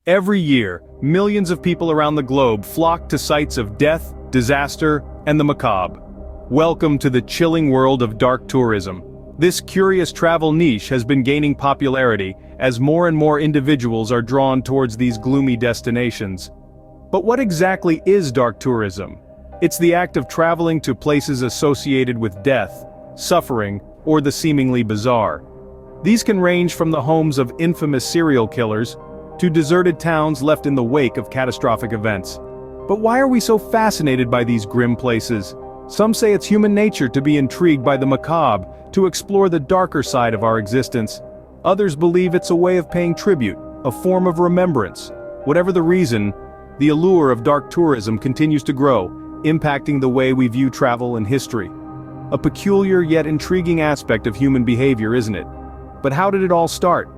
Every year, millions of people around the globe flock to sites of death, disaster, and the macabre. Welcome to the chilling world of dark tourism. This curious travel niche has been gaining popularity as more and more individuals are drawn towards these gloomy destinations. But what exactly is dark tourism? It's the act of traveling to places associated with death, suffering, or the seemingly bizarre. These can range from the homes of infamous serial killers to deserted towns left in the wake of catastrophic events. But why are we so fascinated by these grim places? Some say it's human nature to be intrigued by the macabre, to explore the darker side of our existence. Others believe it's a way of paying tribute, a form of remembrance. Whatever the reason, the allure of dark tourism continues to grow, impacting the way we view travel and history. A peculiar yet intriguing aspect of human behavior, isn't it? But how did it all start?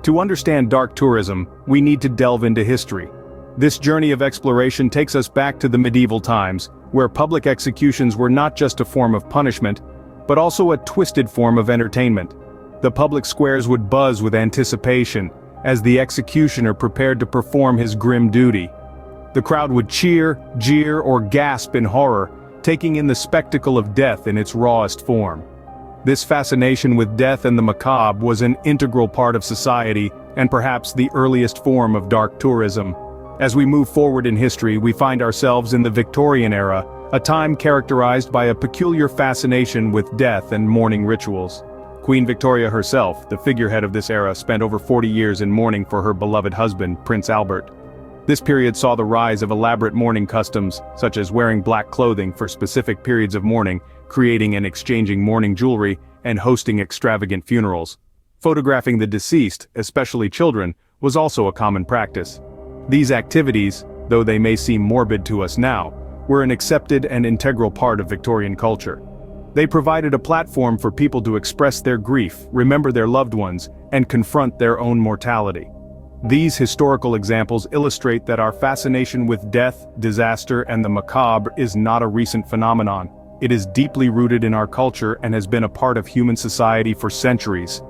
To understand dark tourism, we need to delve into history. This journey of exploration takes us back to the medieval times, where public executions were not just a form of punishment, but also a twisted form of entertainment. The public squares would buzz with anticipation, as the executioner prepared to perform his grim duty. The crowd would cheer, jeer, or gasp in horror, taking in the spectacle of death in its rawest form. This fascination with death and the macabre was an integral part of society, and perhaps the earliest form of dark tourism. As we move forward in history, we find ourselves in the Victorian era, a time characterized by a peculiar fascination with death and mourning rituals. Queen Victoria herself, the figurehead of this era, spent over 40 years in mourning for her beloved husband, Prince Albert. This period saw the rise of elaborate mourning customs, such as wearing black clothing for specific periods of mourning, creating and exchanging mourning jewelry, and hosting extravagant funerals. Photographing the deceased, especially children, was also a common practice. These activities, though they may seem morbid to us now, were an accepted and integral part of Victorian culture. They provided a platform for people to express their grief, remember their loved ones, and confront their own mortality. These historical examples illustrate that our fascination with death, disaster, and the macabre is not a recent phenomenon. It is deeply rooted in our culture and has been a part of human society for centuries.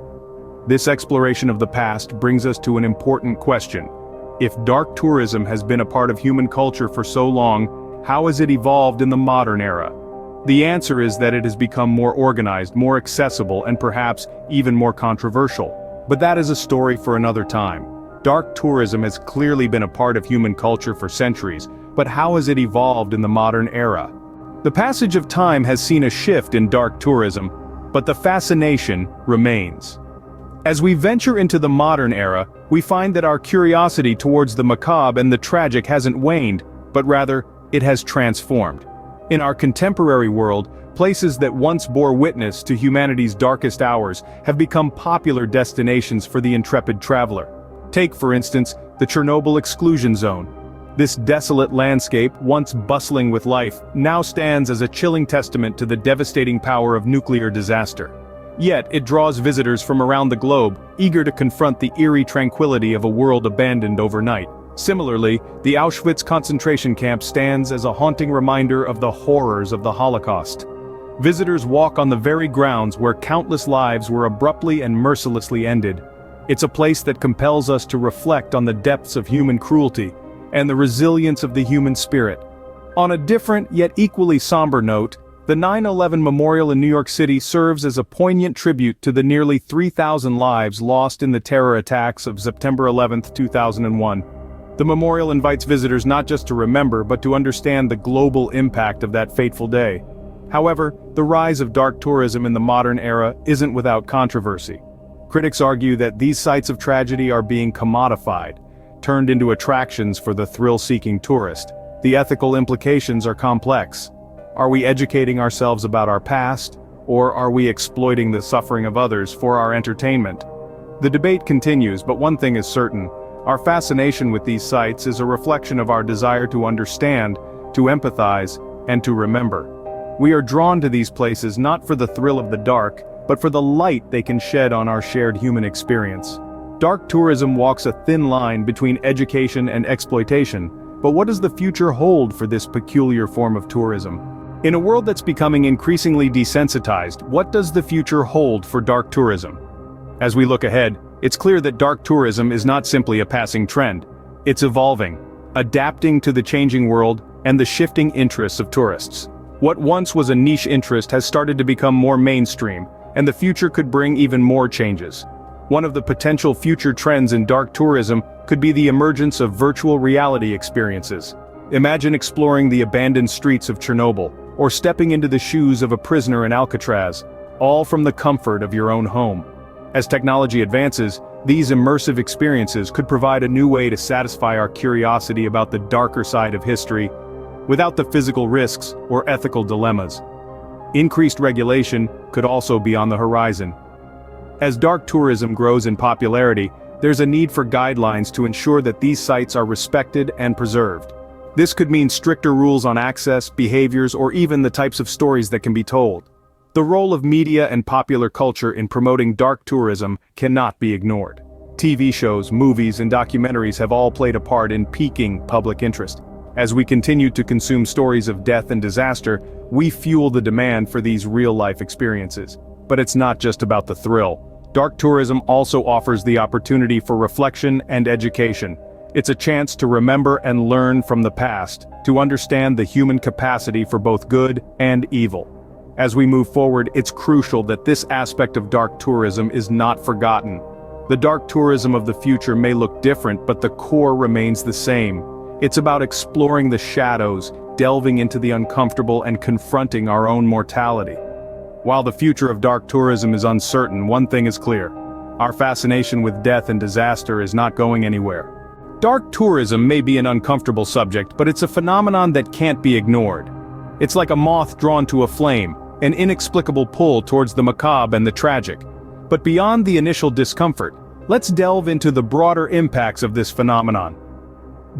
This exploration of the past brings us to an important question. If dark tourism has been a part of human culture for so long, how has it evolved in the modern era? The answer is that it has become more organized, more accessible, and perhaps even more controversial. But that is a story for another time. Dark tourism has clearly been a part of human culture for centuries, but how has it evolved in the modern era? The passage of time has seen a shift in dark tourism, but the fascination remains. As we venture into the modern era, we find that our curiosity towards the macabre and the tragic hasn't waned, but rather, it has transformed. In our contemporary world, places that once bore witness to humanity's darkest hours have become popular destinations for the intrepid traveler. Take, for instance, the Chernobyl exclusion zone. This desolate landscape, once bustling with life, now stands as a chilling testament to the devastating power of nuclear disaster. Yet, it draws visitors from around the globe, eager to confront the eerie tranquility of a world abandoned overnight. Similarly, the Auschwitz concentration camp stands as a haunting reminder of the horrors of the Holocaust. Visitors walk on the very grounds where countless lives were abruptly and mercilessly ended. It's a place that compels us to reflect on the depths of human cruelty and the resilience of the human spirit. On a different yet equally somber note, the 9/11 Memorial in New York City serves as a poignant tribute to the nearly 3,000 lives lost in the terror attacks of September 11, 2001. The memorial invites visitors not just to remember but to understand the global impact of that fateful day. However, the rise of dark tourism in the modern era isn't without controversy. Critics argue that these sites of tragedy are being commodified, turned into attractions for the thrill-seeking tourist. The ethical implications are complex. Are we educating ourselves about our past, or are we exploiting the suffering of others for our entertainment? The debate continues, but one thing is certain. Our fascination with these sites is a reflection of our desire to understand, to empathize, and to remember. We are drawn to these places not for the thrill of the dark, but for the light they can shed on our shared human experience. Dark tourism walks a thin line between education and exploitation, but what does the future hold for this peculiar form of tourism? In a world that's becoming increasingly desensitized, what does the future hold for dark tourism? As we look ahead, it's clear that dark tourism is not simply a passing trend. It's evolving, adapting to the changing world and the shifting interests of tourists. What once was a niche interest has started to become more mainstream, and the future could bring even more changes. One of the potential future trends in dark tourism could be the emergence of virtual reality experiences. Imagine exploring the abandoned streets of Chernobyl, or stepping into the shoes of a prisoner in Alcatraz, all from the comfort of your own home. As technology advances, these immersive experiences could provide a new way to satisfy our curiosity about the darker side of history, without the physical risks or ethical dilemmas. Increased regulation could also be on the horizon. As dark tourism grows in popularity, there's a need for guidelines to ensure that these sites are respected and preserved. This could mean stricter rules on access, behaviors, or even the types of stories that can be told. The role of media and popular culture in promoting dark tourism cannot be ignored. TV shows, movies, and documentaries have all played a part in piquing public interest. As we continue to consume stories of death and disaster, we fuel the demand for these real-life experiences. But it's not just about the thrill. Dark tourism also offers the opportunity for reflection and education. It's a chance to remember and learn from the past, to understand the human capacity for both good and evil. As we move forward, it's crucial that this aspect of dark tourism is not forgotten. The dark tourism of the future may look different, but the core remains the same. It's about exploring the shadows, delving into the uncomfortable, and confronting our own mortality. While the future of dark tourism is uncertain, one thing is clear. Our fascination with death and disaster is not going anywhere. Dark tourism may be an uncomfortable subject, but it's a phenomenon that can't be ignored. It's like a moth drawn to a flame, an inexplicable pull towards the macabre and the tragic. But beyond the initial discomfort, let's delve into the broader impacts of this phenomenon.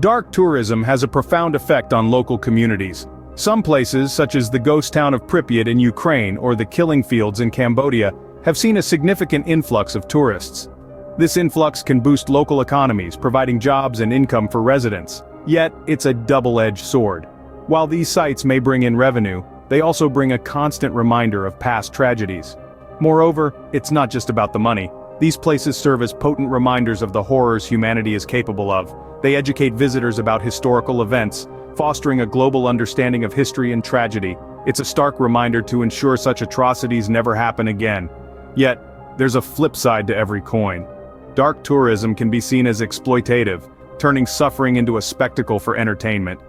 Dark tourism has a profound effect on local communities. Some places, such as the ghost town of Pripyat in Ukraine or the killing fields in Cambodia, have seen a significant influx of tourists. This influx can boost local economies, providing jobs and income for residents. Yet, it's a double-edged sword. While these sites may bring in revenue, they also bring a constant reminder of past tragedies. Moreover, it's not just about the money. These places serve as potent reminders of the horrors humanity is capable of. They educate visitors about historical events, fostering a global understanding of history and tragedy. It's a stark reminder to ensure such atrocities never happen again. Yet, there's a flip side to every coin. Dark tourism can be seen as exploitative, turning suffering into a spectacle for entertainment.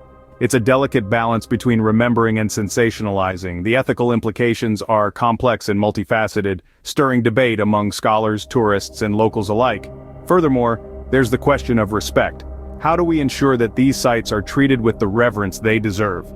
It's a delicate balance between remembering and sensationalizing. The ethical implications are complex and multifaceted, stirring debate among scholars, tourists, and locals alike. Furthermore, there's the question of respect. How do we ensure that these sites are treated with the reverence they deserve?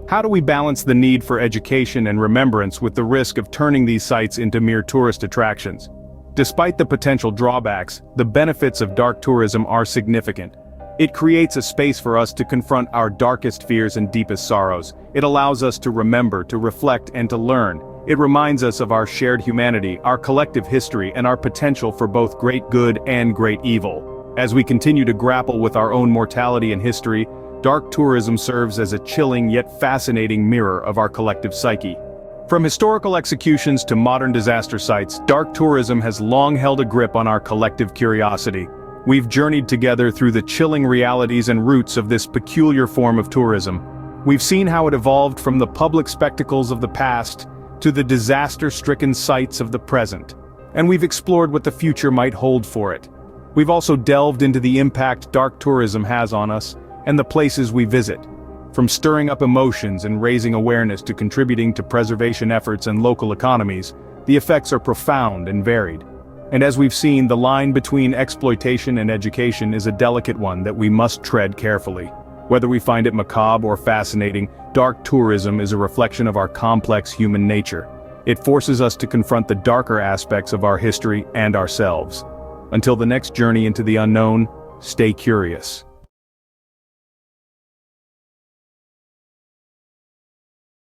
How do we balance the need for education and remembrance with the risk of turning these sites into mere tourist attractions? Despite the potential drawbacks, the benefits of dark tourism are significant. It creates a space for us to confront our darkest fears and deepest sorrows. It allows us to remember, to reflect, and to learn. It reminds us of our shared humanity, our collective history, and our potential for both great good and great evil. As we continue to grapple with our own mortality and history, dark tourism serves as a chilling yet fascinating mirror of our collective psyche. From historical executions to modern disaster sites, dark tourism has long held a grip on our collective curiosity. We've journeyed together through the chilling realities and roots of this peculiar form of tourism. We've seen how it evolved from the public spectacles of the past to the disaster-stricken sites of the present. And we've explored what the future might hold for it. We've also delved into the impact dark tourism has on us and the places we visit. From stirring up emotions and raising awareness to contributing to preservation efforts and local economies, the effects are profound and varied. And as we've seen, the line between exploitation and education is a delicate one that we must tread carefully. Whether we find it macabre or fascinating, dark tourism is a reflection of our complex human nature. It forces us to confront the darker aspects of our history and ourselves. Until the next journey into the unknown, stay curious.